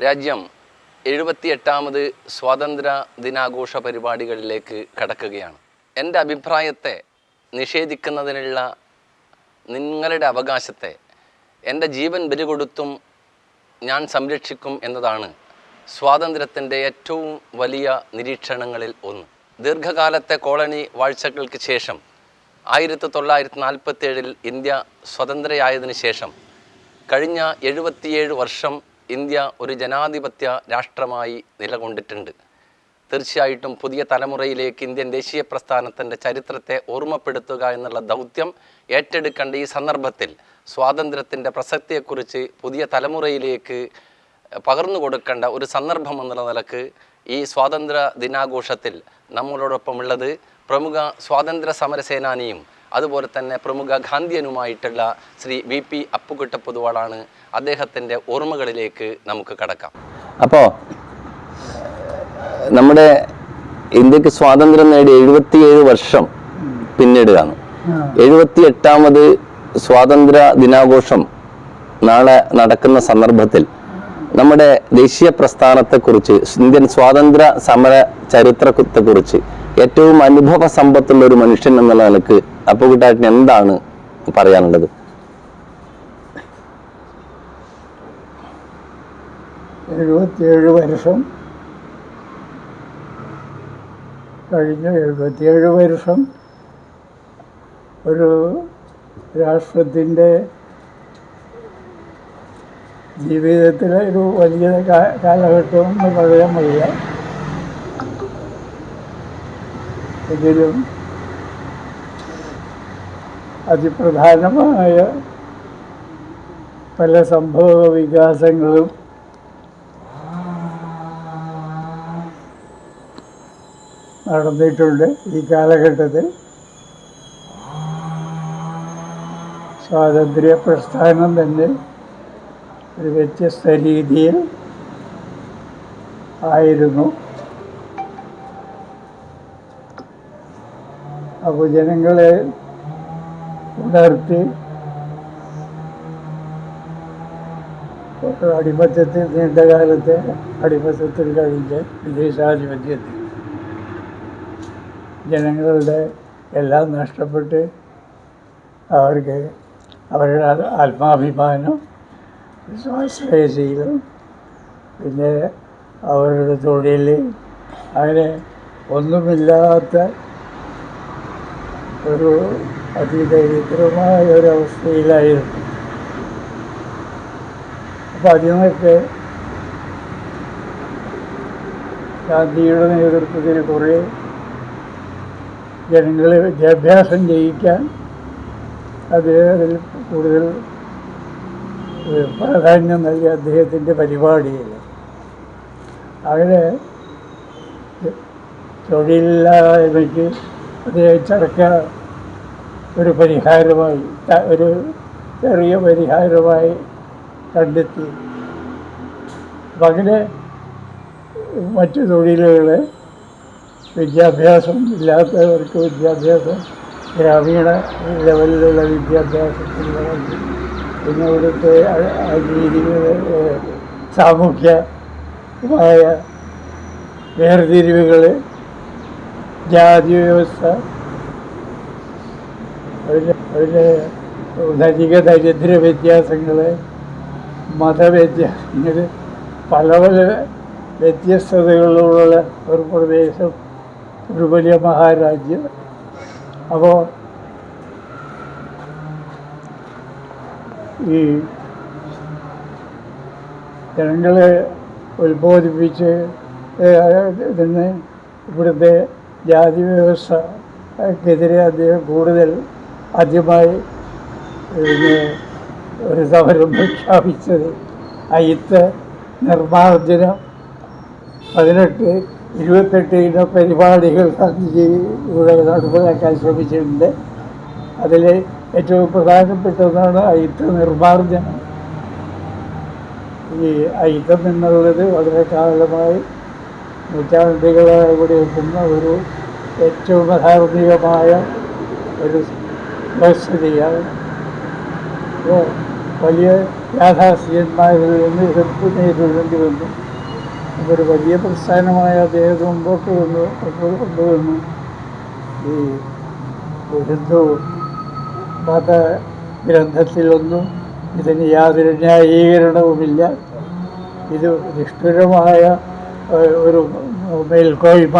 രാജ്യം 78ാമത് സ്വാതന്ത്ര്യ ദിനാഘോഷ പരിപാടികളിലേക്ക് കടക്കുകയാണ്. എൻ്റെ അഭിപ്രായത്തെ നിഷേധിക്കുന്നതിനുള്ള നിങ്ങളുടെ അവകാശത്തെ എൻ്റെ ജീവൻ ബലി കൊടുത്തും ഞാൻ സംരക്ഷിക്കും എന്നതാണ് സ്വാതന്ത്ര്യത്തിൻ്റെ ഏറ്റവും വലിയ നിരീക്ഷണങ്ങളിൽ ഒന്ന്. ദീർഘകാലത്തെ കോളനി വാഴ്ചകൾക്ക് ശേഷം 1947 ഇന്ത്യ സ്വതന്ത്രയായതിനു ശേഷം കഴിഞ്ഞ 77 വർഷം ഇന്ത്യ ഒരു ജനാധിപത്യ രാഷ്ട്രമായി നിലകൊണ്ടിട്ടുണ്ട്. തീർച്ചയായിട്ടും പുതിയ തലമുറയിലേക്ക് ഇന്ത്യൻ ദേശീയ പ്രസ്ഥാനത്തിൻ്റെ ചരിത്രത്തെ ഓർമ്മപ്പെടുത്തുക എന്നുള്ള ദൗത്യം ഏറ്റെടുക്കേണ്ട ഈ സന്ദർഭത്തിൽ സ്വാതന്ത്ര്യത്തിൻ്റെ പ്രസക്തിയെക്കുറിച്ച് പുതിയ തലമുറയിലേക്ക് പകർന്നു കൊടുക്കേണ്ട ഒരു സന്ദർഭം എന്നുള്ള നിലക്ക് ഈ സ്വാതന്ത്ര്യ ദിനാഘോഷത്തിൽ നമ്മളോടൊപ്പമുള്ളത് പ്രമുഖ സ്വാതന്ത്ര്യ സമരസേനാനിയും അതുപോലെ തന്നെ പ്രമുഖ ഗാന്ധിയനുമായിട്ടുള്ള ശ്രീ VP അപ്പുക്കുട്ട പൊതുവാളാണ്. അദ്ദേഹത്തിൻ്റെ ഓർമ്മകളിലേക്ക് നമുക്ക് കടക്കാം. അപ്പോൾ നമ്മുടെ ഇന്ത്യക്ക് സ്വാതന്ത്ര്യം നേടി 77 വർഷം പിന്നിടുകയാണ്. 78ാമത് സ്വാതന്ത്ര്യ ദിനാഘോഷം നാളെ നടക്കുന്ന സന്ദർഭത്തിൽ നമ്മുടെ ദേശീയ പ്രസ്ഥാനത്തെക്കുറിച്ച്, ഇന്ത്യൻ സ്വാതന്ത്ര്യ സമര ചരിത്രത്തെക്കുറിച്ച് ഏറ്റവും അനുഭവ സമ്പത്തുള്ള ഒരു മനുഷ്യൻ എന്നുള്ള നിലക്ക് അപ്പുകുട്ടേട്ടന് എന്താണ് പറയാനുള്ളത്? വർഷം കഴിഞ്ഞ 77 വർഷം ഒരു രാഷ്ട്രത്തിൻ്റെ ജീവിതത്തിലെ ഒരു വലിയ കാലഘട്ടം എന്ന് പറയാൻ വയ്യ. എങ്കിലും അതിപ്രധാനമായ പല സംഭവ വികാസങ്ങളും നടന്നിട്ടുണ്ട്. ഈ കാലഘട്ടത്തിൽ സ്വാതന്ത്ര്യ പ്രസ്ഥാനം തന്നെ ഒരു വ്യത്യസ്ത രീതിയിൽ ആയിരുന്നു. അപ്പോൾ ജനങ്ങളെ ഉണർത്തി അടിമത്തത്തിൽ, നീണ്ടകാലത്തെ അടിമത്തത്തിൽ കഴിഞ്ഞ വിദേശാധിപത്യത്തിൽ ജനങ്ങളുടെ എല്ലാം നഷ്ടപ്പെട്ട് അവർക്ക് അവരുടെ ആത്മാഭിമാനം, സ്വാശ്രയശീലം, പിന്നെ അവരുടെ തൊഴിൽ, അങ്ങനെ ഒന്നുമില്ലാത്ത ഒരു അതിദരിദ്രമായ ഒരവസ്ഥയിലായിരുന്നു. അപ്പം അതിനൊക്കെ ഗാന്ധിയുടെ നേതൃത്വത്തിൽ കുറേ ജനങ്ങളെ വിദ്യാഭ്യാസം ചെയ്യിക്കാൻ അതിൽ കൂടുതൽ പ്രാധാന്യം നൽകിയ അദ്ദേഹത്തിൻ്റെ പരിപാടിയിൽ അങ്ങനെ തൊഴിലില്ലായ്മയ്ക്ക് അദ്ദേഹം ചർക്ക ഒരു പരിഹാരമായി, ഒരു ചെറിയ പരിഹാരമായി കണ്ടെത്തി. അപ്പം അങ്ങനെ മറ്റു തൊഴിലുകളെ, വിദ്യാഭ്യാസം ഇല്ലാത്തവർക്ക് വിദ്യാഭ്യാസം, ഗ്രാമീണ ലെവലിലുള്ള വിദ്യാഭ്യാസത്തിനുള്ള, പിന്നെ ഇവിടുത്തെ സാമൂഹ്യമായ വേർതിരിവുകൾ, ജാതി വ്യവസ്ഥ, അതിൻ്റെ ധനിക ദരിദ്ര വ്യത്യാസങ്ങൾ, മതവ്യത്യാസങ്ങൾ, പല പല വ്യത്യസ്തതകളുള്ള ഒരു പ്രദേശം, ഒരു വലിയ മഹാരാജ്യം. അപ്പോൾ ഈ ജനങ്ങളെ ഉത്ബോധിപ്പിച്ച് ഇതിന് ഇവിടുത്തെ ജാതി വ്യവസ്ഥക്കെതിരെ അദ്ദേഹം കൂടുതൽ ആദ്യമായി ഒരു സമരം പ്രഖ്യാപിച്ചത് അയിത്ത നിർമ്മാർജ്ജനം 18-28 പരിപാടികൾ ഗാന്ധിജി ഇവിടെ നടപ്പിലാക്കാൻ ശ്രമിച്ചിട്ടുണ്ട്. അതിൽ ഏറ്റവും പ്രധാനപ്പെട്ടതാണ് അയിത്ത നിർമ്മാർജ്ജനം. ഈ അയിത്തം എന്നുള്ളത് വളരെ കാലമായി നൂറ്റാണ്ടുകളായി ഇവിടെ എത്തുന്ന ഒരു ഏറ്റവും ധാർമ്മികമായ ഒരു വ്യവസ്ഥിതിയാണ്. വലിയ യാഥാസ്ഥികന്മാരിൽ നിന്ന് എതിർപ്പ് നേരിടേണ്ടി വന്നു. ഒരു വലിയ പ്രസ്ഥാനമായ അദ്ദേഹം മുമ്പോട്ട് കൊണ്ടുവന്നു. ഈ ഹിന്ദു മത ഗ്രന്ഥത്തിലൊന്നും ഇതിന് യാതൊരു ന്യായീകരണവുമില്ല. ഇത് നിഷ്ഠുരമായ ഒരു മേൽക്കോയ്മ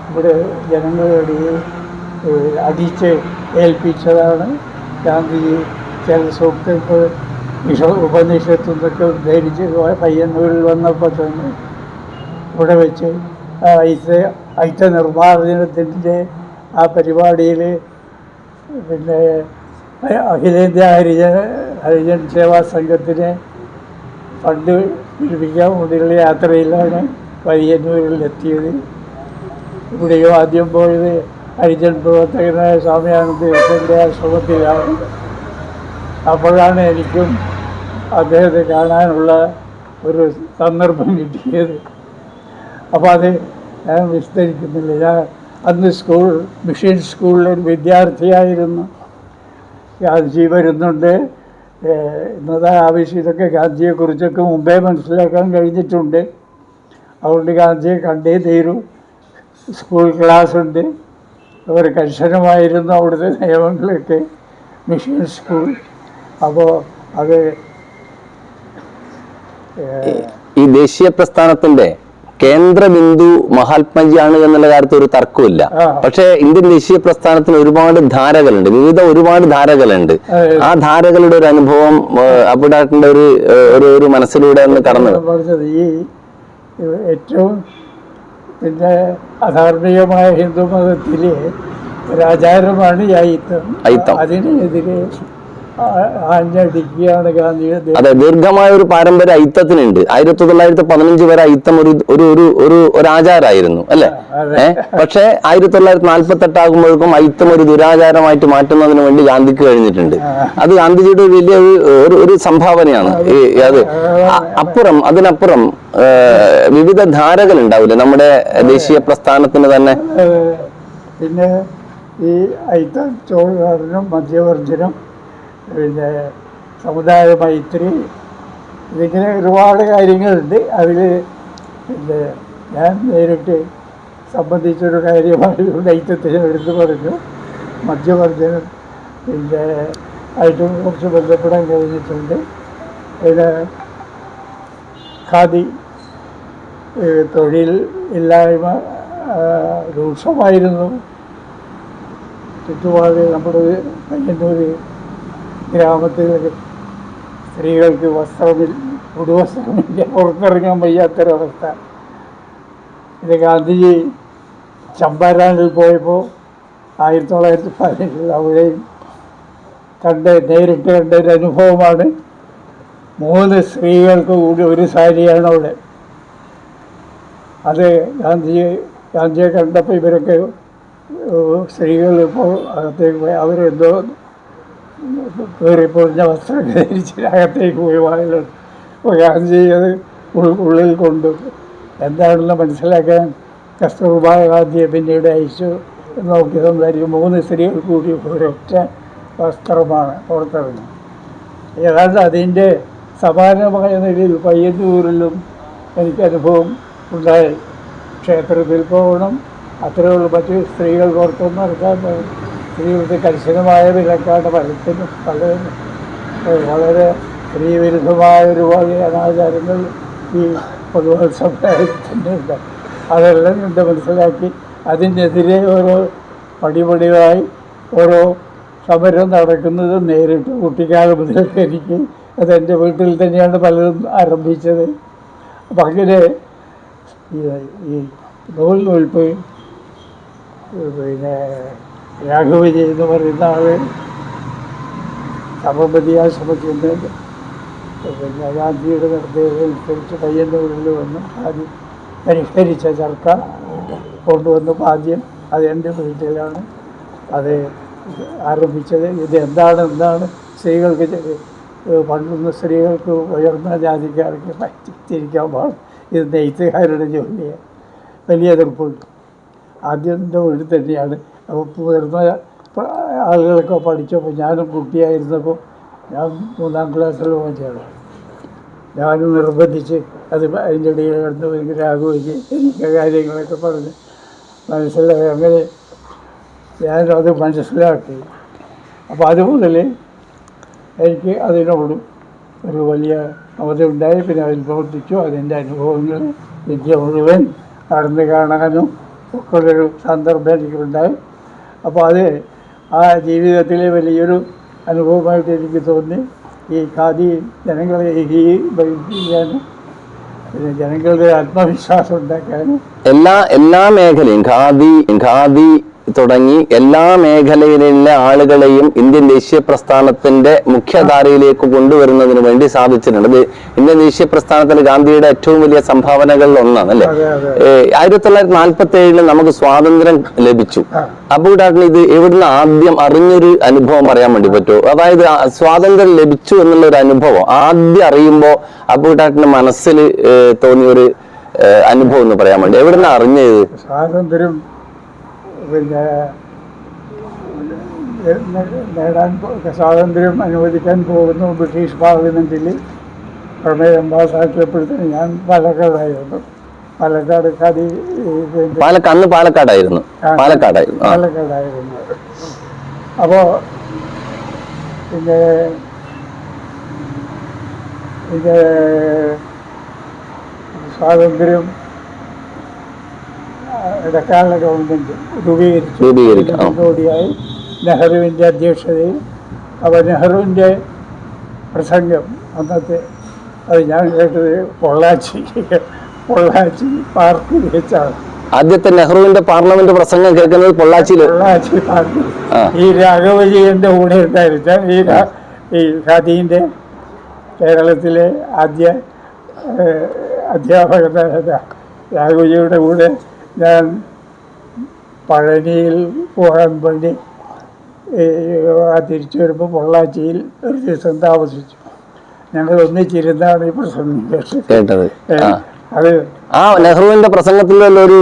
ഇവിടെ ജനങ്ങളുടെ അടിച്ച് ഏൽപ്പിച്ചതാണ്. ഗാന്ധിജി ചില സൂക്തങ്ങൾ ഉപനിഷത്തു നിന്നൊക്കെ ധരിച്ച് പയ്യന്നൂരിൽ വന്നപ്പോൾ തന്നെ ഇവിടെ വെച്ച് ഐക്യ നിർമ്മാർജ്ജനത്തിൻ്റെ ആ പരിപാടിയിൽ പിന്നെ അഖിലേന്ത്യാ ഹരിജൻ സേവാ സംഘത്തിന് ഫണ്ട് പിടിപ്പിക്കാൻ വേണ്ടിയുള്ള യാത്രയിലാണ് പയ്യന്നൂരിലെത്തിയത്. ഇവിടെയോ ആദ്യം പോയത് ഹരിജൻ പ്രവർത്തകനായ സ്വാമിയാനന്ദന്റെ ആശ്രമത്തിലാണ്. അപ്പോഴാണ് എനിക്കും അദ്ദേഹത്തെ കാണാനുള്ള ഒരു സന്ദർഭം കിട്ടിയത്. അപ്പോൾ അത് ഞാൻ വിസ്തരിക്കുന്നില്ല. ഞാൻ അന്ന് മിഷൻ സ്കൂളിലൊരു വിദ്യാർത്ഥിയായിരുന്നു. ഗാന്ധിജി വരുന്നുണ്ട്, ഇന്നത്തെ ആവശ്യം ഇതൊക്കെ ഗാന്ധിജിയെക്കുറിച്ചൊക്കെ മുമ്പേ മനസ്സിലാക്കാൻ കഴിഞ്ഞിട്ടുണ്ട്. അതുകൊണ്ട് ഗാന്ധിജിയെ കണ്ടേ തീരൂ. സ്കൂൾ ക്ലാസ് ഉണ്ട്. അവർ കർശനമായിരുന്നു അവിടുത്തെ നിയമങ്ങളൊക്കെ. Mission school. അപ്പോൾ അത് ഈ ദേശീയ പ്രസ്ഥാനത്തിന്റെ കേന്ദ്ര ബിന്ദു മഹാത്മജിയാണ് എന്നുള്ള കാര്യത്തിൽ ഒരു തർക്കമില്ല. പക്ഷേ ഇന്ത്യൻ ദേശീയ പ്രസ്ഥാനത്തിന് ഒരുപാട് ധാരകളുണ്ട്, ഒരുപാട് ധാരകളുണ്ട്. ആ ധാരകളുടെ ഒരു അനുഭവം അബുഡാട്ടിന്റെ ഒരു മനസ്സിലൂടെ ഒന്ന് കടന്നു പറഞ്ഞത് ഈ ഏറ്റവും പിന്നെ അധാർമികമായ ഹിന്ദു മതത്തിലെ ഒരാചാരമാണ് ഈ അയിത്തം. അതിനെതിരെ ആഞ്ഞടിക്കുകയാണ് ഗാന്ധിയുടെ. അതെ, ദീർഘമായ ഒരു പാരമ്പര്യ അയിത്തത്തിനുണ്ട്. 1915 വരെ അയിത്തം ഒരു ആചാരമായിരുന്നു അല്ലെ? പക്ഷെ 1948 ആകുമ്പോഴേക്കും അയിത്തം ഒരു ദുരാചാരമായിട്ട് മാറ്റുന്നതിന് വേണ്ടി ഗാന്ധിക്ക് കഴിഞ്ഞിട്ടുണ്ട്. അത് ഗാന്ധിജിയുടെ വലിയ ഒരു സംഭാവനയാണ്. അത് അതിനപ്പുറം വിവിധ ധാരകൾ ഉണ്ടാവില്ലേ നമ്മുടെ ദേശീയ പ്രസ്ഥാനത്തിന് തന്നെ? പിന്നെ ഈ അയിത്തം ചോദ്യം മധ്യവർജനം, പിന്നെ സമുദായ മൈത്രി, ഇതിങ്ങനെ ഒരുപാട് കാര്യങ്ങളുണ്ട്. അതിൽ പിന്നെ ഞാൻ നേരിട്ട് സംബന്ധിച്ചൊരു കാര്യമാണ് ഐക്യത്തിന് എടുത്തു പറഞ്ഞു. മദ്യവർജനം പിന്നെ ആയിട്ടും കുറച്ച് ബന്ധപ്പെടാൻ കഴിഞ്ഞിട്ടുണ്ട്. പിന്നെ ഖാദി തൊഴിൽ ഇല്ലായ്മ രൂക്ഷമായിരുന്നു. ചുറ്റുപാട് നമ്മുടെ പയ്യന്നൂർ ഗ്രാമത്തിലൊക്കെ സ്ത്രീകൾക്ക് ഉടുവസ്ത്രമില്ല, പുറത്തിറങ്ങാൻ വയ്യാത്തൊരവസ്ഥ. ഇത് ഗാന്ധിജി ചമ്പാരനിൽ പോയപ്പോൾ 1917 അവിടെയും നേരിട്ട് കണ്ട ഒരു അനുഭവമാണ്. 3 സ്ത്രീകൾക്ക് കൂടി ഒരു സാരിയാണ് അവിടെ. അത് ഗാന്ധിജിയെ കണ്ടപ്പോൾ ഇവരൊക്കെ സ്ത്രീകൾ ഇപ്പോൾ അകത്തേക്ക് പോയി അവരെന്തോ കയറിപ്പൊറിഞ്ഞ വസ്ത്രമൊക്കെ ധരിച്ച് അകത്തേക്ക് പോയി വായിലുണ്ട്. അപ്പോൾ ഗാന്ധിജി അത് ഉള്ളിൽ കൊണ്ടു. എന്താണെന്ന് മനസ്സിലാക്കാൻ കസ്തൂർബ ഗാന്ധിയെ പിന്നീട് അയച്ചു നോക്കി സംസാരിക്കും. 3 സ്ത്രീകൾ കൂടി ഒരൊറ്റ വസ്ത്രമാണ് പുറത്തിറങ്ങുന്നത്. ഏതാണ്ട് അതിൻ്റെ സമാനമായ നിലയിൽ പയ്യന്നൂരിലും എനിക്ക് അനുഭവം ഉണ്ടായി. ക്ഷേത്രത്തിൽ പോകണം, അത്രയുള്ള മറ്റ് സ്ത്രീകൾ പുറത്തൊന്നും നടക്കാൻ പോകും. സ്ത്രീകൾക്ക് കർശനമായ വിലക്കാണ്. പലത്തിനും വളരെ സ്ത്രീവിരുദ്ധമായ ഒരുപാട് അനാചാരങ്ങൾ ഈ പൊതുവായ സമുദായത്തിൻ്റെ ഉണ്ട്. അതെല്ലാം കണ്ട് മനസ്സിലാക്കി അതിനെതിരെ ഓരോ പടിപടിയായി ഓരോ സമരം നടക്കുന്നത് നേരിട്ട് കുട്ടിക്കാലം മുതലൊക്കെ എനിക്ക് അതെൻ്റെ വീട്ടിൽ തന്നെയാണ് പലരും ആരംഭിച്ചത്. അപ്പം അങ്ങനെ ഈ നൂൽപ്പ് പിന്നെ രാഘവജി എന്ന് പറയുന്ന ആള് സമപതിയാശ്രമത്തിൻ്റെ പിന്നെ ഗാന്ധിയുടെ നിർദ്ദേശമനുസരിച്ച് പയ്യന്നൂരിൽ വന്ന് ആദ്യം പരിഷ്കരിച്ച ചർക്ക കൊണ്ടുവന്നപ്പോൾ ആദ്യം അത് എൻ്റെ വീട്ടിലാണ് അത് ആരംഭിച്ചത്. ഇത് എന്താണ് സ്ത്രീകൾക്ക് പണ്ടൊന്ന് സ്ത്രീകൾക്ക് ഉയർന്ന ജാതിക്കാർക്ക് പറ്റിത്തിരിക്കാൻ പാടും, ഇത് നെയ്ത്തുകാരുടെ ജോലിയാണ്. വലിയ എതിർപ്പുണ്ട്. ആദ്യം എൻ്റെ വീട്ടിൽ തന്നെയാണ്. അപ്പോൾ മുതിർന്ന ആളുകളൊക്കെ പഠിച്ചപ്പോൾ ഞാനും കുട്ടിയായിരുന്നപ്പോൾ ഞാൻ 3ാം ക്ലാസ്സിൽ പോയിട്ടാണ്. ഞാനും നിർബന്ധിച്ച് അത് അതിൻ്റെ ഇടയിൽ കിടന്ന് ഭയങ്കര ആഘോഷിച്ച് എനിക്ക് കാര്യങ്ങളൊക്കെ പറഞ്ഞ് മനസ്സിലായി. അങ്ങനെ ഞാനത് മനസ്സിലാക്കി. അപ്പോൾ അതുമുതൽ എനിക്ക് അതിനോടും ഒരു വലിയ അവധിയുണ്ടായി. പിന്നെ അതിൽ പ്രവർത്തിച്ചു. അതിൻ്റെ അനുഭവങ്ങൾ ഇന്ത്യ മുഴുവൻ നടന്ന് കാണാനും ഒക്കെ ഉള്ളൊരു സന്ദർഭം എനിക്കുണ്ടായി. അപ്പോൾ അത് ആ ജീവിതത്തിലെ വലിയൊരു അനുഭവമായിട്ട് എനിക്ക് തോന്നി. ഈ ഖാദി ജനങ്ങളെ ഏകീകരിക്കാനും പിന്നെ ജനങ്ങളുടെ ആത്മവിശ്വാസം ഉണ്ടാക്കാനും എല്ലാ മേഖലയും ഖാദി തുടങ്ങി എല്ലാ മേഖലയിലുള്ള ആളുകളെയും ഇന്ത്യൻ ദേശീയ പ്രസ്ഥാനത്തിന്റെ മുഖ്യധാരയിലേക്ക് കൊണ്ടുവരുന്നതിന് വേണ്ടി സാധിച്ചിട്ടുണ്ട്. ഇത് ഇന്ത്യൻ ദേശീയ പ്രസ്ഥാനത്തിൽ ഗാന്ധിയുടെ ഏറ്റവും വലിയ സംഭാവനകളിൽ ഒന്നാണ് അല്ലെ. 1947 നമുക്ക് സ്വാതന്ത്ര്യം ലഭിച്ചു. അബൂട്ടാട്ടിന് ഇത് എവിടുന്ന് ആദ്യം അറിഞ്ഞൊരു അനുഭവം പറയാൻ വേണ്ടി പറ്റുമോ? അതായത് സ്വാതന്ത്ര്യം ലഭിച്ചു എന്നുള്ള ഒരു അനുഭവം ആദ്യം അറിയുമ്പോൾ അബൂട്ടാട്ടിന്റെ മനസ്സിൽ തോന്നിയൊരു അനുഭവം എന്ന് പറയാൻ വേണ്ടി എവിടുന്ന് അറിഞ്ഞത്? സ്വാതന്ത്ര്യം പിന്നെ സ്വാതന്ത്ര്യം അനുവദിക്കാൻ പോകുന്നു ബ്രിട്ടീഷ് പാർലമെൻറ്റിൽ പ്രമേയം പാസാക്കിയപ്പോഴത്തേന് ഞാൻ പാലക്കാടായിരുന്നു. പാലക്കാടായിരുന്നു. അപ്പോൾ പിന്നെ ഇത് സ്വാതന്ത്ര്യം ഇടക്കാല ഗവൺമെൻറ് രൂപീകരിച്ചതോടുകൂടിയായി നെഹ്റുവിൻ്റെ അധ്യക്ഷതയിൽ. അപ്പോൾ നെഹ്റുവിൻ്റെ പ്രസംഗം അന്നത്തെ അത് ഞാൻ കേട്ടത് പൊള്ളാച്ചി പാർക്കിൽ വെച്ചാണ്. ആദ്യത്തെ നെഹ്റുവിന്റെ പാർലമെന്റ് പ്രസംഗം കേൾക്കുന്നത് പൊള്ളാച്ചി പാർക്കിൽ. ഈ രാഘവജിയുടെ കൂടെ ഉണ്ടായിരുന്ന ഈ ഖാദീൻ്റെ കേരളത്തിലെ ആദ്യ അധ്യാപകനായ രാഘവജിയുടെ കൂടെ ഞാൻ പഴനിയിൽ പോകാൻ വേണ്ടി തിരിച്ചു വരുമ്പോൾ പൊള്ളാച്ചിയിൽ ഒരു ദിവസം താമസിച്ചു. ഞങ്ങൾ ഒന്നിച്ചിരുന്നാണ് ഈ പ്രസംഗം കേട്ടത്. അത് നെഹ്റുവിന്റെ പ്രസംഗത്തിലുള്ള ഒരു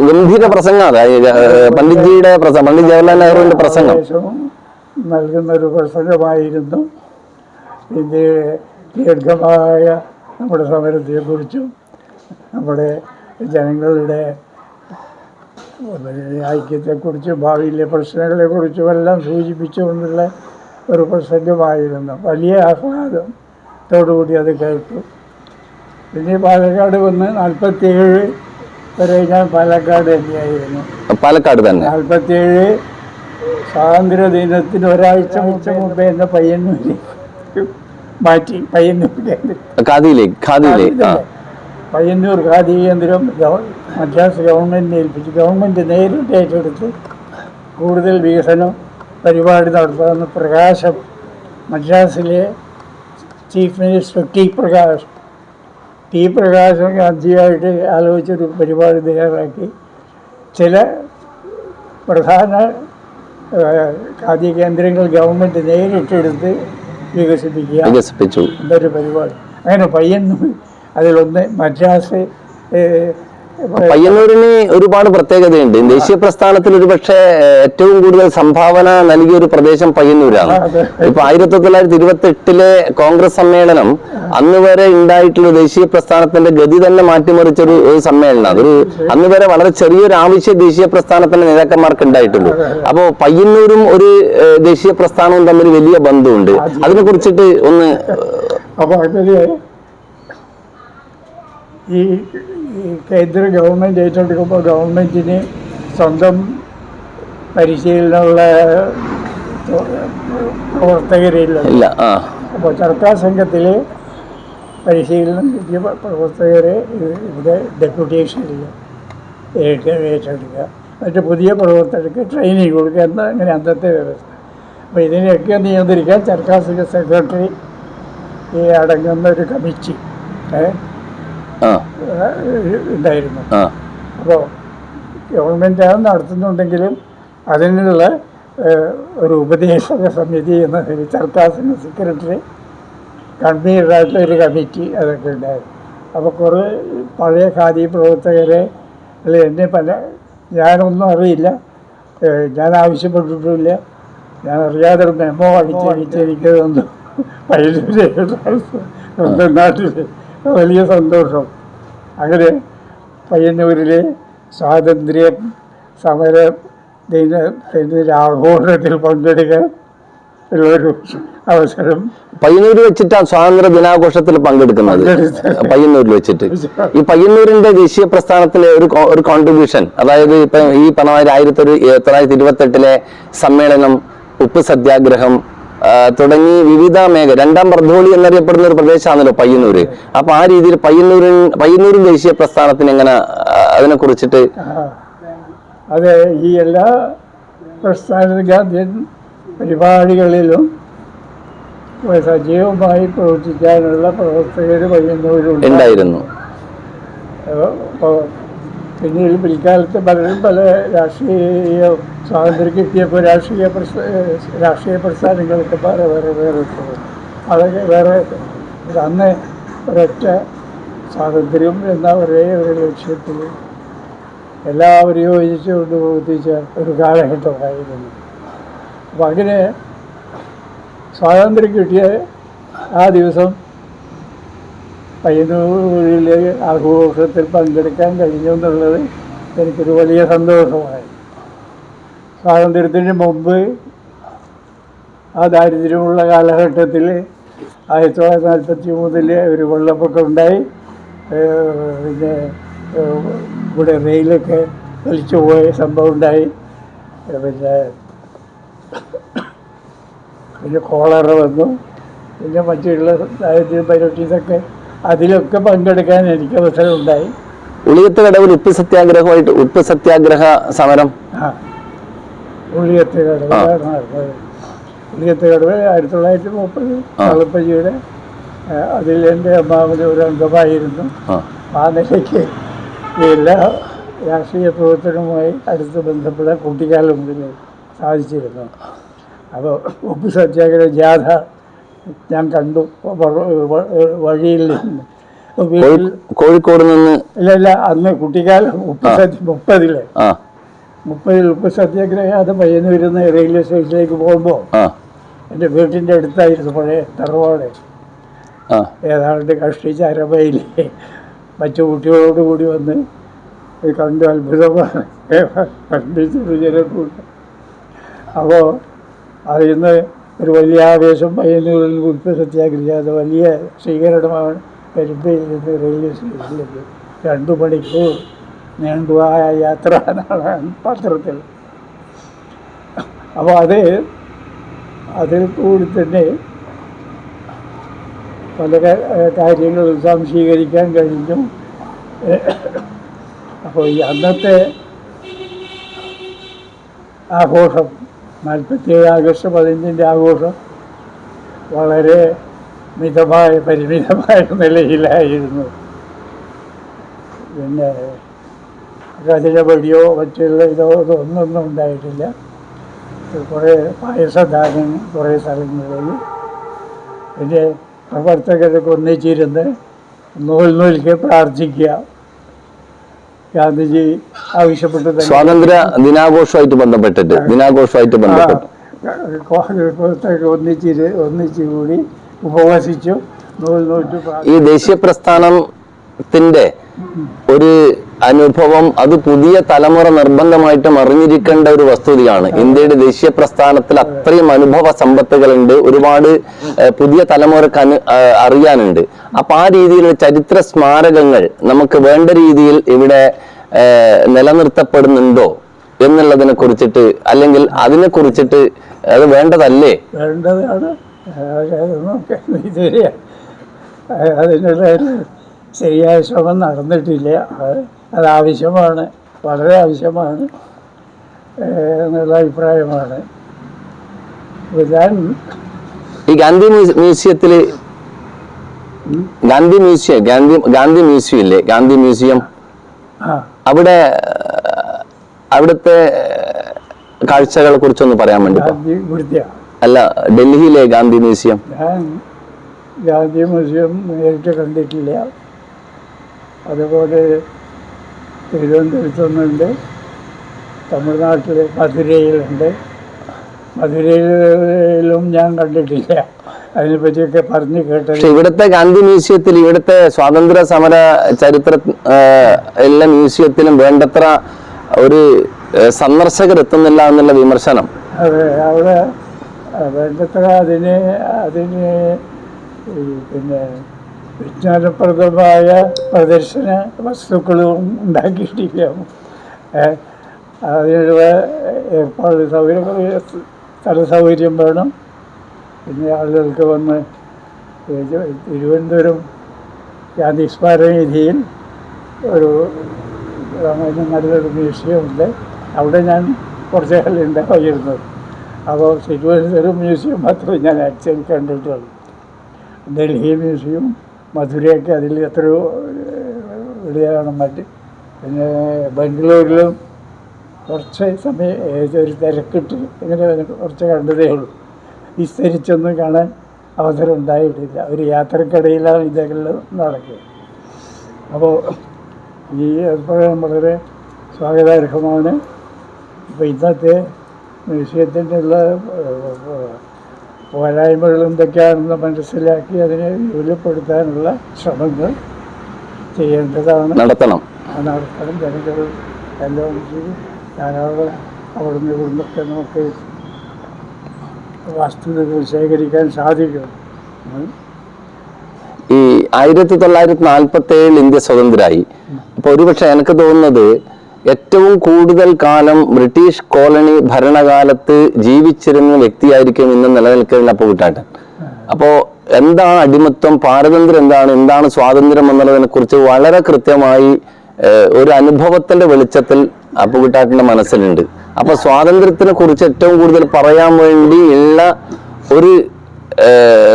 ഗംഭീര പ്രസംഗമാണ് പണ്ഡിറ്റ്ജിയുടെ പണ്ഡിറ്റ് ജവഹർലാൽ നെഹ്റുവിന്റെ പ്രസംഗം നൽകുന്ന ഒരു പ്രസംഗമായിരുന്നു. ഇന്ത്യയുടെ ദീർഘമായ നമ്മുടെ സമരത്തെക്കുറിച്ചും നമ്മുടെ ജനങ്ങളുടെ ഐക്യത്തെക്കുറിച്ചും ഭാവിയിലെ പ്രശ്നങ്ങളെക്കുറിച്ചും എല്ലാം സൂചിപ്പിച്ചുകൊണ്ടുള്ള ഒരു പ്രസംഗമായിരുന്നു. വലിയ ആഹ്ലാദത്തോടുകൂടി അത് കേട്ടു. പിന്നെ പാലക്കാട് വന്ന് 47 വരെ ഞാൻ പാലക്കാട് തന്നെയായിരുന്നു. പാലക്കാട് തന്നെ 47 സ്വാതന്ത്ര്യ ദിനത്തിന് ഒരാഴ്ച മുമ്പേ എന്നെ പയ്യന്നൂരിലേക്ക് മാറ്റി. പയ്യന്നൂർ ഖാദി കേന്ദ്രം മദ്രാസ് ഗവൺമെൻറ്റിനെ ഏൽപ്പിച്ചു. ഗവൺമെൻറ് നേരിട്ട് ഏറ്റെടുത്ത് കൂടുതൽ വികസനം പരിപാടി നടത്താമെന്ന് പ്രകാശം മദ്രാസിലെ ചീഫ് മിനിസ്റ്റർ ടി പ്രകാശം ഗാന്ധിയായിട്ട് ആലോചിച്ചൊരു പരിപാടി തയ്യാറാക്കി. ചില പ്രധാന ഖാദി കേന്ദ്രങ്ങൾ ഗവൺമെൻറ് നേരിട്ടെടുത്ത് വികസിപ്പിച്ചു എന്നൊരു പരിപാടി. അങ്ങനെ പയ്യന്നൂർ അതിലൊന്ന്. മദ്രാസ് പയ്യന്നൂരിന് ഒരുപാട് പ്രത്യേകതയുണ്ട്. ദേശീയ പ്രസ്ഥാനത്തിൽ ഒരുപക്ഷെ ഏറ്റവും കൂടുതൽ സംഭാവന നൽകിയ ഒരു പ്രദേശം പയ്യന്നൂരാണ്. ഇപ്പൊ 1928 കോൺഗ്രസ് സമ്മേളനം അന്ന് വരെ ഉണ്ടായിട്ടുള്ള ദേശീയ പ്രസ്ഥാനത്തിന്റെ ഗതി തന്നെ മാറ്റിമറിച്ചൊരു സമ്മേളനമാണ്. അന്ന് വരെ വളരെ ചെറിയൊരു ആവശ്യം ദേശീയ പ്രസ്ഥാനത്തിന്റെ നേതാക്കന്മാർക്ക് ഉണ്ടായിട്ടുള്ളൂ. അപ്പോൾ പയ്യന്നൂരും ഒരു ദേശീയ പ്രസ്ഥാനവും തമ്മിൽ വലിയ ബന്ധമുണ്ട്. അതിനെ കുറിച്ചിട്ട് ഒന്ന്. ഈ കേന്ദ്ര ഗവൺമെൻറ് ഏറ്റെടുക്കുമ്പോൾ ഗവൺമെൻറ്റിന് സ്വന്തം പരിശീലനമുള്ള പ്രവർത്തകരില്ല. അപ്പോൾ സർക്കാർ സംഘത്തിൽ പരിശീലനം കിട്ടിയ പ്രവർത്തകരെ ഇവിടെ ഡെപ്യൂട്ടേഷനില്ല ഏറ്റെടുക്കുക. മറ്റ് പുതിയ പ്രവർത്തകർക്ക് ട്രെയിനിങ് കൊടുക്കുക എന്ന അങ്ങനെ അന്നത്തെ വ്യവസ്ഥ. അപ്പോൾ ഇതിനെയൊക്കെ നിയന്ത്രിക്കാൻ സർക്കാർ സെക്രട്ടറി അടങ്ങുന്ന ഒരു കമ്മിറ്റി ഉണ്ടായിരുന്നു. അപ്പോൾ ഗവൺമെൻറ് അത് നടത്തുന്നുണ്ടെങ്കിലും അതിനുള്ള ഒരു ഉപദേശക സമിതി എന്ന സർക്കാർ സെക്രട്ടറി കൺവീനറായിട്ടുള്ള ഒരു കമ്മിറ്റി അതൊക്കെ ഉണ്ടായിരുന്നു. അപ്പോൾ കുറേ പഴയ ഖാദി പ്രവർത്തകരെ എന്നെ ഞാനൊന്നും അറിയില്ല, ഞാൻ ആവശ്യപ്പെട്ടിട്ടില്ല, ഞാൻ അറിയാതെ മെമ്മോ അടിച്ചെനിക്ക് തന്നു. സ്വന്തം നാട്ടിൽ വലിയ സന്തോഷം. അങ്ങനെ പയ്യന്നൂരിലെ സ്വാതന്ത്ര്യ സമര ആഘോഷത്തിൽ പങ്കെടുക്കാൻ ഉള്ളൊരു അവസരം പയ്യന്നൂർ വെച്ചിട്ടാണ് സ്വാതന്ത്ര്യ ദിനാഘോഷത്തിൽ പങ്കെടുക്കുന്നത്. പയ്യന്നൂരിൽ വെച്ചിട്ട് ഈ പയ്യന്നൂരിന്റെ ദേശീയ പ്രസ്ഥാനത്തിലെ ഒരു കോൺട്രിബ്യൂഷൻ, അതായത് ഇപ്പൊ ഈ പറഞ്ഞ 1928 സമ്മേളനം, ഉപ്പ് സത്യാഗ്രഹം തുടങ്ങി വിവിധ രണ്ടാം ബർദോളി എന്നറിയപ്പെടുന്ന ഒരു പ്രദേശമാണല്ലോ പയ്യന്നൂര്. അപ്പൊ ആ രീതിയിൽ പയ്യന്നൂരിൻ ദേശീയ പ്രസ്ഥാനത്തിന് എങ്ങനെ അതിനെ കുറിച്ചിട്ട്? അതെ, ഈ എല്ലാ ഗാന്ധിയൻ പരിപാടികളിലും സജീവമായി പ്രവർത്തിക്കാനുള്ള പ്രവർത്തകർ പയ്യന്നൂരുണ്ടായിരുന്നു. പിന്നീട് പിൽക്കാലത്ത് പലരും പല രാഷ്ട്രീയ സ്വാതന്ത്ര്യം കിട്ടിയപ്പോൾ രാഷ്ട്രീയ പ്രസ്ഥാനങ്ങളൊക്കെ വേറെ അതൊക്കെ വേറെ. അന്ന് ഒരൊറ്റ സ്വാതന്ത്ര്യം എന്ന ഒരേ ഒരു ലക്ഷ്യത്തിൽ എല്ലാവരും യോജിച്ചുകൊണ്ട് പ്രവർത്തിച്ച ഒരു കാലഘട്ടമായിരുന്നു. അപ്പം അങ്ങനെ സ്വാതന്ത്ര്യം കിട്ടിയ ആ ദിവസം പയ്യന്നൂരിലെ ആഘോഷത്തിൽ പങ്കെടുക്കാൻ കഴിഞ്ഞു എന്നുള്ളത് എനിക്കൊരു വലിയ സന്തോഷമായി. സ്വാതന്ത്ര്യത്തിന് മുമ്പ് ആ ദാരിദ്ര്യമുള്ള കാലഘട്ടത്തിൽ 1943 ഒരു വെള്ളപ്പൊക്കം ഉണ്ടായി. പിന്നെ ഇവിടെ റെയിലൊക്കെ വലിച്ചു പോയ സംഭവം ഉണ്ടായി. പിന്നെ കോളറ വന്നു. പിന്നെ മറ്റുള്ള ദാരിദ്ര്യം പരിപാടിയൊക്കെ അതിലൊക്കെ പങ്കെടുക്കാൻ എനിക്ക് അവസരം ഉണ്ടായി. ഉളിയത്ത് കടവിൽ ഉപ്പ് സത്യാഗ്രഹ സമരം. ഉളിയത്ത് കടവ് 1930 തളപ്പജിയുടെ അതിൽ എൻ്റെ അമ്മാവന് ഒരു അംഗമായിരുന്നു. ആ നിലയ്ക്ക് എല്ലാ രാഷ്ട്രീയ പ്രവർത്തനവുമായി അടുത്ത് ബന്ധപ്പെടാൻ കുട്ടിക്കാലം മുതൽ സാധിച്ചിരുന്നു. അപ്പോൾ ഉപ്പ് സത്യാഗ്രഹ ജാഥ ഞാൻ കണ്ടു വഴിയിൽ നിന്ന്. കോഴിക്കോട് നിന്ന് ഇല്ല, അന്ന് കുട്ടിക്കാലം 30 ഉപ്പ് സത്യാഗ്രഹ അത് പയ്യന്നൂരിൽ നിന്ന് റെയിൽവേ സ്റ്റേഷനിലേക്ക് പോകുമ്പോൾ എൻ്റെ വീട്ടിൻ്റെ അടുത്തായിരുന്നു പഴയ തറവാട്. ഏതാണ്ട് കഷ്ടിച്ച് അരമയിലെ മറ്റു കുട്ടികളോട് കൂടി വന്ന് കണ്ട് അത്ഭുതമാണ് കണ്ടിച്ചൊരു ജനക്കൂട്ടം. അപ്പോൾ അതിൽ നിന്ന് ഒരു വലിയ ആവേശം പയ്യന്നൂരിൽ ഉപ്പ് സത്യാഗ്രഹ അത് വലിയ സ്വീകരണമാണ്. പെരുമ്പയിൽ നിന്ന് റെയിൽവേ സ്റ്റേഷനിലേക്ക് 2 മണിക്കൂർ നീണ്ടുപോയ യാത്ര എന്നാണ് പത്രത്തിൽ. അപ്പോൾ അതിൽ കൂടി തന്നെ പല കാര്യങ്ങളും സംശീകരിക്കാൻ കഴിഞ്ഞു. അപ്പോൾ ഈ അന്നത്തെ ആഘോഷം 47 ആഗസ്റ്റ് 15 ആഘോഷം വളരെ പരിമിതമായ നിലയിലായിരുന്നു. പിന്നെ കതിരപടിയോ മറ്റുള്ള ഒന്നും ഉണ്ടായിട്ടില്ല. കുറേ പായസദാനം കുറേ സ്ഥലങ്ങളിൽ. പിന്നെ പ്രവർത്തകരൊക്കെ ഒന്നിച്ചിരുന്ന് നൂൽക്ക് പ്രാർത്ഥിക്കുക. ഗാന്ധിജി ആവശ്യപ്പെട്ടത് സ്വാതന്ത്ര്യ ദിനാഘോഷമായിട്ട് ബന്ധപ്പെട്ടിട്ട് ഒന്നിച്ചു കൂടി ഉപവസിച്ചു നൂറ്റ്. ഈ ദേശീയ പ്രസ്ഥാനത്തിന്റെ ഒരു അനുഭവം അത് പുതിയ തലമുറ നിർബന്ധമായിട്ടും അറിഞ്ഞിരിക്കേണ്ട ഒരു വസ്തുതയാണ്. ഇന്ത്യയുടെ ദേശീയ പ്രസ്ഥാനത്തിൽ അത്രയും അനുഭവ സമ്പത്തുകളുണ്ട്, ഒരുപാട് പുതിയ തലമുറക്ക് അറിയാനുണ്ട്. അപ്പൊ ആ രീതിയിലുള്ള ചരിത്ര സ്മാരകങ്ങൾ നമുക്ക് വേണ്ട രീതിയിൽ ഇവിടെ നിലനിർത്തപ്പെടുന്നുണ്ടോ എന്നുള്ളതിനെ കുറിച്ചിട്ട്, അല്ലെങ്കിൽ അതിനെ കുറിച്ചിട്ട് അത് വേണ്ടതല്ലേ? വേണ്ടതാണ്. ഇതുവരെ അതിനുള്ള ശരിയായ ശ്രമം നടന്നിട്ടില്ല. അത് ആവശ്യമാണ്, വളരെ ആവശ്യമാണ് എന്നുള്ള അഭിപ്രായമാണ്. ഈ ഗാന്ധി മ്യൂസിയത്തില് ഗാന്ധി മ്യൂസിയം ഇല്ലേ, ഗാന്ധി മ്യൂസിയം, അവിടുത്തെ കാഴ്ചകളെ കുറിച്ചൊന്ന് പറയാൻ വേണ്ടി. അല്ല, ഡൽഹിയിലെ ഗാന്ധി മ്യൂസിയം. ഗാന്ധി മ്യൂസിയം നേരിട്ട് കണ്ടിട്ടില്ല. അതുപോലെ തിരുവനന്തപുരത്തൊന്നുണ്ട്, തമിഴ്നാട്ടിൽ മധുരയിലുണ്ട്. മധുരയിലും ഞാൻ കണ്ടിട്ടില്ല. അതിനെപ്പറ്റിയൊക്കെ പറഞ്ഞ് കേട്ടത്. പക്ഷെ ഇവിടുത്തെ ഗാന്ധി മ്യൂസിയത്തിൽ, ഇവിടുത്തെ സ്വാതന്ത്ര്യ സമര ചരിത്ര എല്ലാ മ്യൂസിയത്തിലും വേണ്ടത്ര ഒരു സന്ദർശകർ എത്തുന്നില്ല എന്നുള്ള വിമർശനം. അതെ, അവിടെ വേണ്ടത്ര അതിന് പിന്നെ വിജ്ഞാനപ്രദമായ പ്രദർശന വസ്തുക്കളും ഉണ്ടാക്കിയിട്ടില്ല. അതിനുള്ള ഏർപ്പാട് സ്ഥല സൗകര്യം വേണം. പിന്നെ ആളുകൾക്ക് വന്ന് തിരുവനന്തപുരം ഗാന്ധി സ്മാരകനിധിയിൽ ഒരു നല്ലൊരു മ്യൂസിയമുണ്ട്. അവിടെ ഞാൻ കുറച്ച് കാലം ഉണ്ടായിരുന്നത്. അപ്പോൾ തിരുവനന്തപുരം മ്യൂസിയം മാത്രമേ ഞാൻ ആക്ച്വലി കണ്ടിട്ടുള്ളൂ. ഡൽഹി മ്യൂസിയം, മധുരയൊക്കെ അതിൽ എത്രയോ വലിയാണ് മറ്റ്. പിന്നെ ബംഗളൂരിലും കുറച്ച് സമയം ഒരു തിരക്കിട്ട് ഇങ്ങനെ കുറച്ച് കണ്ടതേ ഉള്ളൂ. വിസ്തരിച്ചൊന്നും കാണാൻ അവസരം ഉണ്ടായിട്ടില്ല. ഒരു യാത്രക്കിടയിലാണ് ഇതെല്ലാം നടക്കുക. അപ്പോൾ ഈ ഏർപ്പാടും വളരെ സ്വാഗതാർഹമാണ്. ഇപ്പോൾ ഇന്നത്തെ മ്യൂസിയത്തിൻ്റെ ഉള്ള പോരായ്മകൾ എന്തൊക്കെയാണെന്ന് മനസ്സിലാക്കി അതിനെ വിപുലപ്പെടുത്താനുള്ള ശ്രമങ്ങൾ ചെയ്യേണ്ടതാണ്, നടത്തണം. ജനങ്ങൾ എല്ലാം ധാരാളം അവിടുന്ന് ഇവിടുന്നൊക്കെ നമുക്ക് വസ്തുതകൾ ശേഖരിക്കാൻ സാധിക്കും. ഈ 1947 ഇന്ത്യ സ്വതന്ത്രമായി. അപ്പോൾ ഒരുപക്ഷെ എനിക്ക് തോന്നുന്നത് ഏറ്റവും കൂടുതൽ കാലം ബ്രിട്ടീഷ് കോളനി ഭരണകാലത്ത് ജീവിച്ചിരുന്ന വ്യക്തിയായിരിക്കും ഇന്ന് നിലനിൽക്കുന്ന അപ്പുകുട്ടേട്ടൻ. അപ്പോൾ എന്താണ് അടിമത്വം, പാരതന്ത്ര്യം എന്താണ് സ്വാതന്ത്ര്യം എന്നുള്ളതിനെ കുറിച്ച് വളരെ കൃത്യമായി ഒരു അനുഭവത്തിന്റെ വെളിച്ചത്തിൽ അപ്പുകുട്ടേട്ടന്റെ മനസ്സിലുണ്ട്. അപ്പൊ സ്വാതന്ത്ര്യത്തിനെ കുറിച്ച് ഏറ്റവും കൂടുതൽ പറയാൻ വേണ്ടി ഉള്ള ഒരു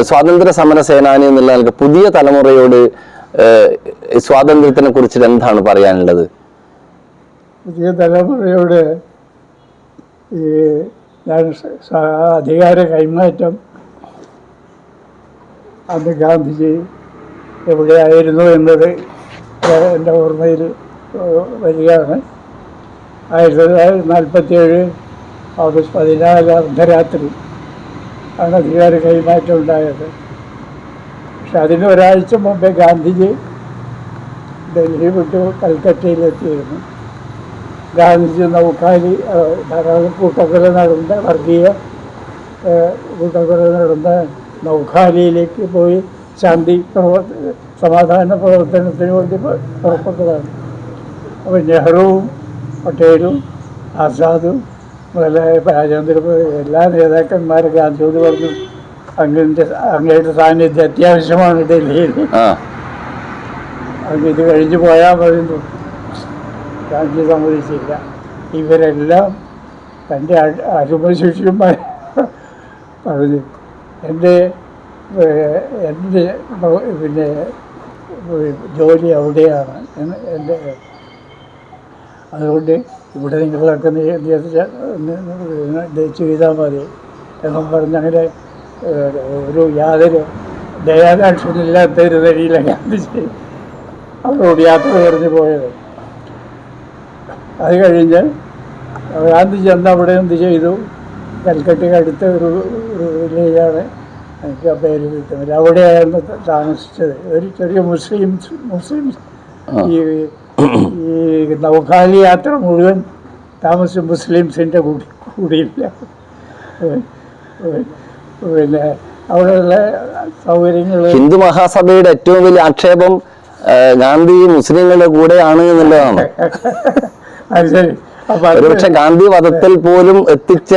സ്വാതന്ത്ര്യ സമര സേനാനി എന്നുള്ള നിലക്ക് പുതിയ തലമുറയോട് സ്വാതന്ത്ര്യത്തിനെ കുറിച്ച് എന്താണ് പറയാനുള്ളത്? പുതിയ തലമുറയോട് ഈ അധികാര കൈമാറ്റം അന്ന് ഗാന്ധിജി എവിടെയായിരുന്നു എന്നത് എൻ്റെ ഓർമ്മയിൽ വരികയാണ്. 1947 ഓഗസ്റ്റ് 14 അർദ്ധരാത്രി ആണ് അധികാര കൈമാറ്റം ഉണ്ടായത്. പക്ഷെ അതിന് ഒരാഴ്ച മുമ്പേ ഗാന്ധിജി ഡൽഹി വിട്ട് കൽക്കട്ടയിലെത്തിയിരുന്നു. ഗാന്ധിജി നൗഖാലി ധാരാളം കൂട്ടക്കൊല നടന്ന വർഗീയ കൂട്ടക്കൊല നടന്ന നൗഖാലിയിലേക്ക് പോയി ശാന്തി സമാധാന പ്രവർത്തനത്തിന് വേണ്ടി പുറപ്പെട്ടതാണ്. അപ്പോൾ നെഹ്റുവും പട്ടേലും ആസാദും മുതലായ രാജേന്ദ്ര എല്ലാ നേതാക്കന്മാരും ഗാന്ധിയോട് പറഞ്ഞു അങ്ങയുടെ സാന്നിധ്യം അത്യാവശ്യമാണ് ഡൽഹിയിൽ, അങ്ങ് ഇത് കഴിഞ്ഞ് പോയാൽ പറയുന്നു. ഗാന്ധി സമ്മതിച്ചില്ല. ഇവരെല്ലാം തൻ്റെ അരുമശിഷ്യന്മാർ പറഞ്ഞു എൻ്റെ പിന്നെ ജോലി അവിടെയാണ് എൻ്റെ, അതുകൊണ്ട് ഇവിടെ നിങ്ങളൊക്കെ ചെയ്താൽ മതി എന്നും പറഞ്ഞ് അങ്ങനെ ഒരു യാതൊരു ദയാദാക്ഷ്യമില്ലാത്ത ഒരു വഴിയിലാണ് ഗാന്ധിജി അവരോട് യാത്ര പറഞ്ഞു പോയത്. അത് കഴിഞ്ഞ് ഗാന്ധിജി അന്ന് അവിടെ എന്ത് ചെയ്തു, കൽക്കട്ടയ്ക്ക് അടുത്ത ഒരു വില്ലേജാണ്, എനിക്ക് ആ പേര് കിട്ടുന്നില്ല, അവിടെയായിരുന്നു താമസിച്ചത്. ഒരു ചെറിയ മുസ്ലിംസ് ഈ നൗഖാലി യാത്ര മുഴുവൻ താമസിച്ച മുസ്ലിംസിൻ്റെ കൂടിയില്ല. പിന്നെ അവിടെയുള്ള സൗകര്യങ്ങൾ, ഹിന്ദു മഹാസഭയുടെ ഏറ്റവും വലിയ ആക്ഷേപം ഗാന്ധി മുസ്ലിങ്ങളുടെ കൂടെയാണ് എന്നുള്ളതാണ്. അത് ശരി. ഒരുപക്ഷെ ഗാന്ധി വധത്തിൽ പോലും എത്തിച്ച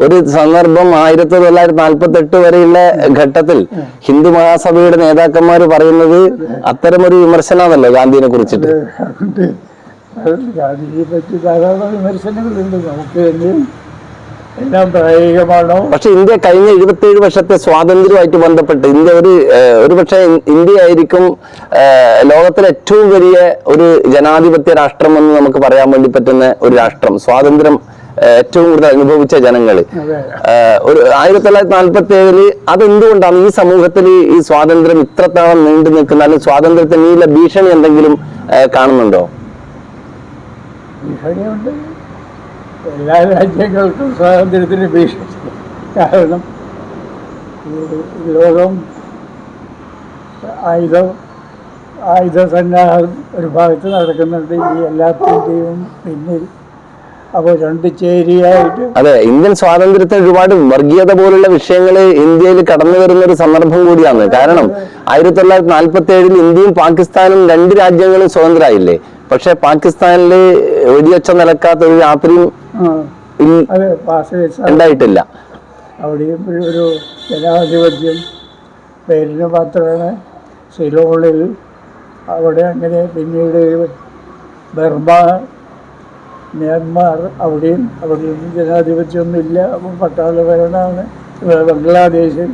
ഒരു സന്ദർഭം 1948 വരെയുള്ള ഘട്ടത്തിൽ ഹിന്ദു മഹാസഭയുടെ നേതാക്കന്മാർ പറയുന്നത് അത്തരമൊരു വിമർശനമാണല്ലോ ഗാന്ധിനെ കുറിച്ചിട്ട്. ഗാന്ധിജിയെ പറ്റി ധാരാളം വിമർശനങ്ങളുണ്ട്. നമുക്ക് എല്ലാം പ്രായോഗികമാണോ? പക്ഷെ ഇന്ത്യ കഴിഞ്ഞ 77 വർഷത്തെ സ്വാതന്ത്ര്യവുമായിട്ട് ബന്ധപ്പെട്ട് ഇന്ത്യ ഒരുപക്ഷെ ഇന്ത്യ ആയിരിക്കും ലോകത്തിലെ ഏറ്റവും വലിയ ഒരു ജനാധിപത്യ രാഷ്ട്രം എന്ന് നമുക്ക് പറയാൻ വേണ്ടി പറ്റുന്ന ഒരു രാഷ്ട്രം. സ്വാതന്ത്ര്യം ഏറ്റവും കൂടുതൽ അനുഭവിച്ച ജനങ്ങള് ഒരു 1947 അതെന്തുകൊണ്ടാണ് ഈ സമൂഹത്തിൽ ഈ സ്വാതന്ത്ര്യം ഇത്രത്തോളം നീണ്ടു നിൽക്കുന്ന, അല്ലെങ്കിൽ സ്വാതന്ത്ര്യത്തിന് ഭീഷണി എന്തെങ്കിലും കാണുന്നുണ്ടോ? ഭീഷണിയുണ്ട്. എല്ലാ രാജ്യങ്ങൾക്കും സ്വാതന്ത്ര്യത്തിന് ഭീഷണി. കാരണം ഈ ലോകം ആയുധ സന്നാഹം ഒരു ഭാഗത്ത് നടക്കുന്നുണ്ട്, ഈ എല്ലാത്തിൻ്റെയും പിന്നിൽ. അപ്പോൾ രണ്ട് ചേരിയായിട്ട് അതെ, ഇന്ത്യൻ സ്വാതന്ത്ര്യത്തിന് ഒരുപാട് വർഗീയത പോലുള്ള വിഷയങ്ങൾ ഇന്ത്യയിൽ കടന്നു വരുന്ന ഒരു സന്ദർഭം കൂടിയാണ്. കാരണം 1947 ഇന്ത്യയും പാകിസ്ഥാനും രണ്ട് രാജ്യങ്ങളും സ്വതന്ത്രമായില്ലേ. പക്ഷെ പാകിസ്ഥാനിൽ വെടിയൊച്ച നിലക്കാത്ത ഒരു രാത്രിയും അതെ പാകിസ്ഥാൻ ഉണ്ടായിട്ടില്ല. അവിടെയും ഒരു ജനാധിപത്യം പേരിന് മാത്രമാണ്. സിലോണിൽ അവിടെ അങ്ങനെ, പിന്നീട് ബർമ, മ്യാൻമാർ, അവിടെയും ജനാധിപത്യമൊന്നുമില്ല, പട്ടാള ഭരണമാണ്. ബംഗ്ലാദേശിൽ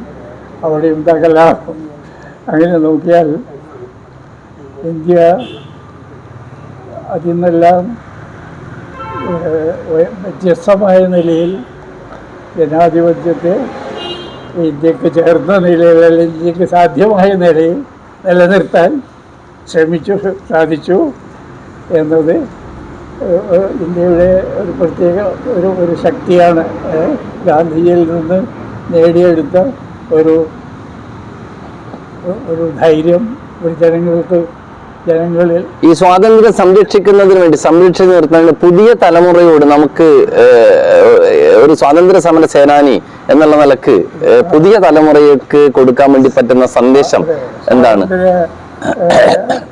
അവിടെയും തകലാറും. അങ്ങനെ നോക്കിയാൽ ഇന്ത്യ അതിൽ നിന്നെല്ലാം വ്യത്യസ്തമായ നിലയിൽ ജനാധിപത്യത്തെ ഇന്ത്യക്ക് ചേർന്ന നിലയിൽ, അല്ലെങ്കിൽ ഇന്ത്യക്ക് സാധ്യമായ നിലയിൽ നിലനിർത്താൻ സാധിച്ചു എന്നത് ഇന്ത്യയുടെ ഒരു പ്രത്യേക ഒരു ശക്തിയാണ്. ഗാന്ധിജിയിൽ നിന്ന് നേടിയെടുത്ത ഒരു ധൈര്യം ജനങ്ങളിൽ ഈ സ്വാതന്ത്ര്യം സംരക്ഷിക്കുന്നതിന് വേണ്ടി, സംരക്ഷിച്ചു നിർത്തുന്നതിന് പുതിയ തലമുറയോട് നമുക്ക് ഒരു സ്വാതന്ത്ര്യ സമര സേനാനി എന്നുള്ള നിലക്ക് പുതിയ തലമുറയ്ക്ക് കൊടുക്കാൻ വേണ്ടി പറ്റുന്ന സന്ദേശം എന്താണ്?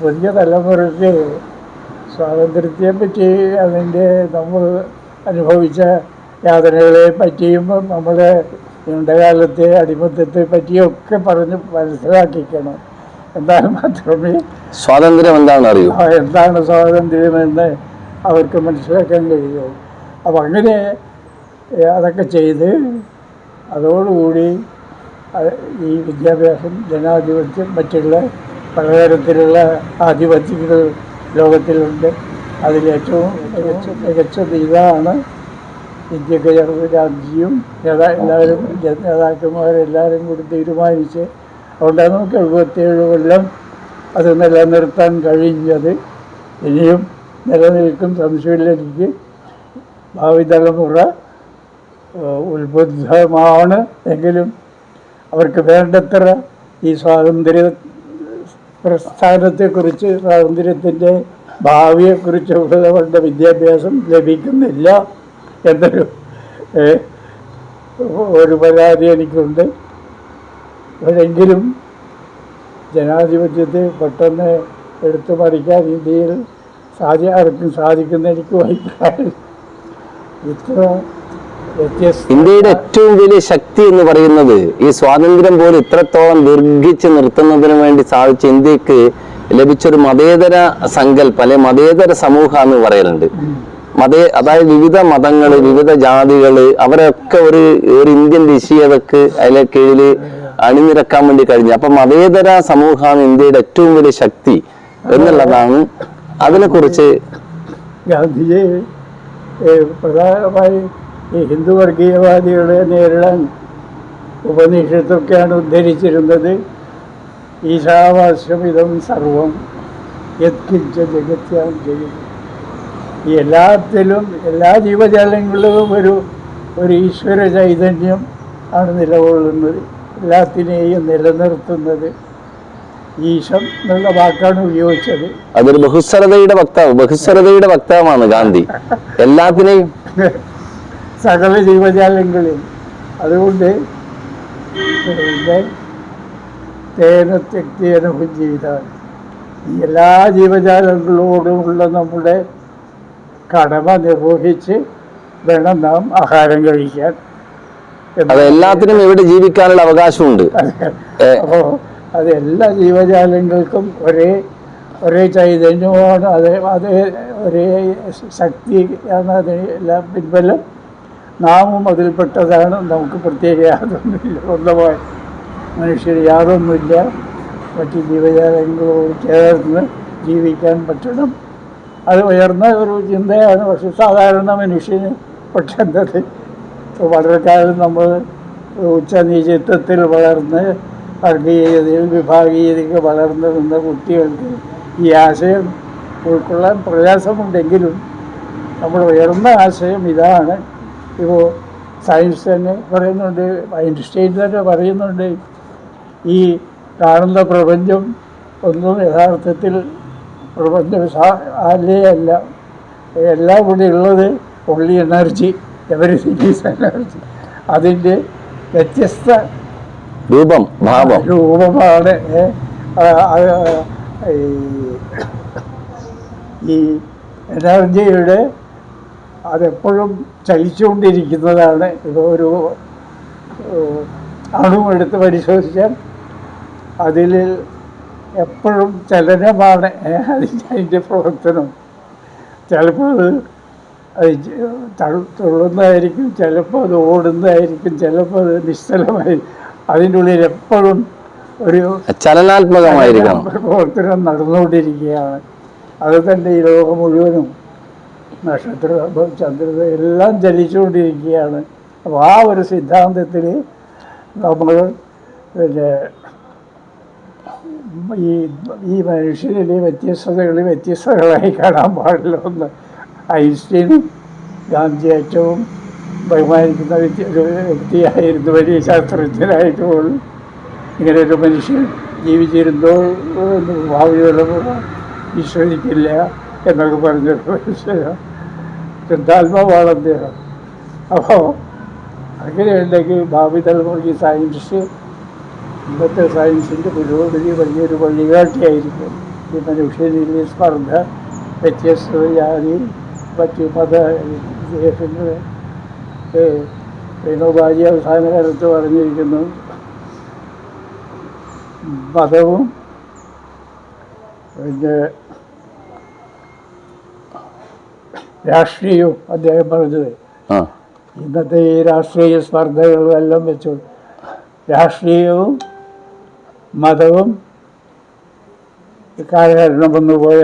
പുതിയ തലമുറയ്ക്ക് സ്വാതന്ത്ര്യത്തെ പറ്റി, അതിൻ്റെ നമ്മൾ അനുഭവിച്ച യാതനകളെ പറ്റിയും നമ്മുടെ നീണ്ടകാലത്തെ അടിമത്തത്തെ പറ്റിയൊക്കെ പറഞ്ഞ് മനസ്സിലാക്കിക്കണം. എന്നാൽ മാത്രമേ സ്വാതന്ത്ര്യം എന്താണെന്ന് അറിയൂ, എന്താണ് സ്വാതന്ത്ര്യമെന്ന് അവർക്ക് മനസ്സിലാക്കാൻ കഴിയുമോ. അപ്പം അങ്ങനെ അതൊക്കെ ചെയ്ത് അതോടുകൂടി ഈ വിദ്യാഭ്യാസം, ജനാധിപത്യം, മറ്റുള്ള പലതരത്തിലുള്ള ആധിപത്യങ്ങൾ ലോകത്തിലുണ്ട്. അതിലേറ്റവും മികച്ചത് ഇതാണ്. ഇന്ത്യക്ക് രാജ്യം എല്ലാവരും നേതാക്കന്മാരെല്ലാവരും കൂടി തീരുമാനിച്ച്, അതുകൊണ്ടാണ് നമുക്ക് 77 കൊല്ലം അത് നിലനിർത്താൻ കഴിഞ്ഞത്. ഇനിയും നിലനിൽക്കും, സംശയമില്ല എനിക്ക്. ഭാവി തലമുറ ഉത്ബുദ്ധമാണ് എങ്കിലും അവർക്ക് വേണ്ടത്ര ഈ സ്വാതന്ത്ര്യ പ്രസ്ഥാനത്തെക്കുറിച്ച്, സ്വാതന്ത്ര്യത്തിൻ്റെ ഭാവിയെക്കുറിച്ചുള്ള വിദ്യാഭ്യാസം ലഭിക്കുന്നില്ല ഒരു പരാതി എനിക്കുണ്ട്. അപ്പോഴെങ്കിലും ജനാധിപത്യത്തെ പെട്ടെന്ന് എടുത്തു മറിക്കാൻ ഇന്ത്യയിൽ ആർക്കും സാധിക്കുന്ന എനിക്ക് അഭിപ്രായം. ഇത്ര ഇന്ത്യയുടെ ഏറ്റവും വലിയ ശക്തി എന്ന് പറയുന്നത് ഈ സ്വാതന്ത്ര്യം പോലും ഇത്രത്തോളം ദീർഘിച്ച് നിർത്തുന്നതിന് വേണ്ടി സാധിച്ച ഇന്ത്യക്ക് ലഭിച്ചൊരു മതേതര സങ്കല്പം, അല്ലെ മതേതര സമൂഹം എന്ന് പറയലുണ്ട്. അതായത് വിവിധ മതങ്ങള്, വിവിധ ജാതികള്, അവരൊക്കെ ഒരു ഇന്ത്യൻ ദേശീയതക്ക് അതിലെ കീഴില് അണിനിരക്കാൻ വേണ്ടി കഴിഞ്ഞു. അപ്പൊ മതേതര സമൂഹമാണ് ഇന്ത്യയുടെ ഏറ്റവും വലിയ ശക്തി എന്നുള്ളതാണ്. അതിനെക്കുറിച്ച് ഗാന്ധിജി പ്രധാനമായി ഈ ഹിന്ദു വർഗീയവാദികളെ നേരിടാൻ ഉപനിഷത്തൊക്കെയാണ് ഉദ്ധരിച്ചിരുന്നത്. ഈശാവാസ്യമിതം സർവം യത്കിഞ്ച ജഗത്യാം ജഗത്. ഈ എല്ലാത്തിലും, എല്ലാ ജീവജാലങ്ങളിലും ഒരു ഈശ്വര ചൈതന്യം ആണ് നിലകൊള്ളുന്നത്, എല്ലാത്തിനെയും നിലനിർത്തുന്നത്. ഈശം എന്നുള്ള വാക്കാണ് ഉപയോഗിച്ചത്. അതൊരു ബഹുസ്വരതയുടെ വക്താവാണ് ഗാന്ധി, എല്ലാത്തിനെയും സകല ജീവജാലങ്ങളിൽ. അതുകൊണ്ട് ജീവിതമാണ് ഈ എല്ലാ ജീവജാലങ്ങളോടുമുള്ള നമ്മുടെ കടമ നിർവഹിച്ച് വേണം നാം ആഹാരം കഴിക്കാൻ. എല്ലാത്തിനും ഇവിടെ ജീവിക്കാനുള്ള അവകാശമുണ്ട്. അപ്പോൾ അത് എല്ലാ ജീവജാലങ്ങൾക്കും ഒരേ ചൈതന്യമാണ്, അതേ ഒരേ ശക്തിയാണ്. അതിനെല്ലാം പിൻബലം നാമും അതിൽപ്പെട്ടതാണ്. നമുക്ക് പ്രത്യേക യാതൊന്നുമില്ല, സ്വന്തമായി മനുഷ്യർ യാതൊന്നുമില്ല. മറ്റ് ജീവജാലങ്ങളോട് ചേർന്ന് ജീവിക്കാൻ പറ്റണം. അത് ഉയർന്ന ഒരു ചിന്തയാണ്. പക്ഷെ സാധാരണ മനുഷ്യന് പക്ഷെന്തത് വളരെ കാലം നമ്മൾ ഉച്ചനീചത്വത്തിൽ വളർന്ന് വർഗീയതയിൽ വിഭാഗീയതയ്ക്ക് വളർന്നു നിന്ന കുട്ടികൾക്ക് ഈ ആശയം ഉൾക്കൊള്ളാൻ പ്രയാസമുണ്ടെങ്കിലും നമ്മുടെ ഉയർന്ന ആശയം ഇതാണ്. ഇപ്പോൾ സയൻസ് തന്നെ പറയുന്നുണ്ട്, ഐൻസ്റ്റൈൻ തന്നെ പറയുന്നുണ്ട്, ഈ കാണുന്ന പ്രപഞ്ചം ഒന്നും യഥാർത്ഥത്തിൽ പ്രപഞ്ചം അല്ലേ അല്ല, എല്ലാം കൂടി ഉള്ളത് ഉള്ളി എനർജി, എവരിതിങ് ഈസ് എനർജി. അതിൻ്റെ വ്യത്യസ്ത രൂപമാണ് ഈ എനർജിയുടെ. അതെപ്പോഴും ചലിച്ചുകൊണ്ടിരിക്കുന്നതാണ്. ഇപ്പോൾ ഒരു അണുവെടുത്ത് പരിശോധിച്ചാൽ അതിൽ എപ്പോഴും ചലനമാണ് അതിൻ്റെ പ്രവർത്തനം. ചിലപ്പോൾ അത് തുള്ളുന്നതായിരിക്കും, ചിലപ്പോൾ അത് ഓടുന്നതായിരിക്കും, ചിലപ്പോൾ അത് നിശ്ചലമായി. അതിൻ്റെ ഉള്ളിൽ എപ്പോഴും ഒരു ചലനാത്മകമായിരിക്കണം പ്രവർത്തനം നടന്നുകൊണ്ടിരിക്കുകയാണ്. അത് തന്നെ ഈ ലോകം മുഴുവനും നക്ഷത്ര ചന്ദ്രത എല്ലാം ചലിച്ചുകൊണ്ടിരിക്കുകയാണ്. അപ്പോൾ ആ ഒരു സിദ്ധാന്തത്തിൽ നമ്മൾ പിന്നെ ഈ മനുഷ്യരിലെ വ്യത്യസ്തകളായി കാണാൻ പാടില്ല എന്ന് ഐൻസ്റ്റീനും ഗാന്ധി ഏറ്റവും ബഹുമാനിക്കുന്ന ഒരു വ്യക്തിയായിരുന്നു, വലിയ ശാസ്ത്രജ്ഞനായിട്ട് പോലും. ഇങ്ങനെ ഒരു മനുഷ്യൻ ജീവിച്ചിരുന്നോ ഭാവിയുള്ള വിശ്വസിക്കില്ല എന്നൊക്കെ പറഞ്ഞൊരു മനുഷ്യനാണ്, ശുദ്ധാത്മാവാണ് അദ്ദേഹം. അപ്പോൾ അങ്ങനെയുണ്ടെങ്കിൽ ഭാവി തലമുറയ്ക്ക് സയൻസ്, ഇന്നത്തെ സയൻസിൻ്റെ പുരോഗതി വലിയൊരു വഴികാട്ടിയായിരിക്കും. ഈ മനുഷ്യനിലെ സ്പർദ്ധ, വ്യത്യസ്ത ജാതി, മറ്റു മത വിശേഷങ്ങൾ. വിനോബാജി അവസാന കാലത്ത് പറഞ്ഞിരിക്കുന്നു, മതവും പിന്നെ രാഷ്ട്രീയവും അദ്ദേഹം പറഞ്ഞത്. ഇന്നത്തെ ഈ രാഷ്ട്രീയ സ്പർദ്ധകളും എല്ലാം വെച്ചു രാഷ്ട്രീയവും മതവും കാലഹരണം വന്നുപോയ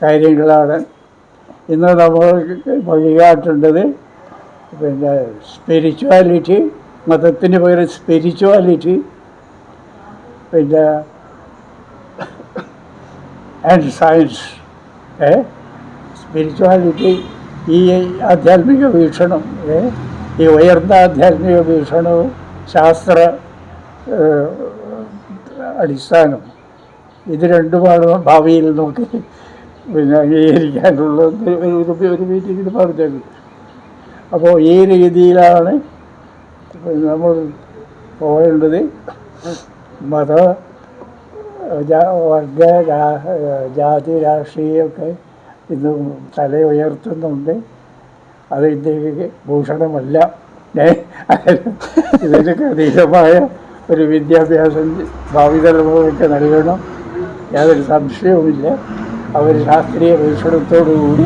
കാര്യങ്ങളാണ്. ഇന്ന് നമ്മൾ വഴികാട്ടേണ്ടത് പിന്നെ സ്പിരിച്വാലിറ്റി, മതത്തിന് പകരം സ്പിരിച്വാലിറ്റി, പിന്നെ ആൻഡ് സയൻസ്. സ്പിരിച്വാലിറ്റി ഈ ആധ്യാത്മിക വീക്ഷണം, ഈ ഉയർന്ന ആധ്യാത്മിക വീക്ഷണവും ശാസ്ത്ര അടിസ്ഥാനം, ഇത് രണ്ടുമാണ് ഭാവിയിൽ നോക്കി പിന്നെ അംഗീകരിക്കാനുള്ള ഒരു മീറ്റിങ്ങിൽ പറഞ്ഞത്. അപ്പോൾ ഈ രീതിയിലാണ് നമ്മൾ പോകേണ്ടത്. മത വർഗ ജാതി രാഷ്ട്രീയമൊക്കെ ഇന്ന് തല ഉയർത്തുന്നുണ്ട്. അത് ഇന്ത്യക്ക് ഭൂഷണമല്ല. ഇതിനൊക്കെ അതീതമായ ഒരു വിദ്യാഭ്യാസം ഭാവി തലമുറയ്ക്ക് നൽകണം, യാതൊരു സംശയവുമില്ല. അവർ ശാസ്ത്രീയ വീക്ഷണത്തോടുകൂടി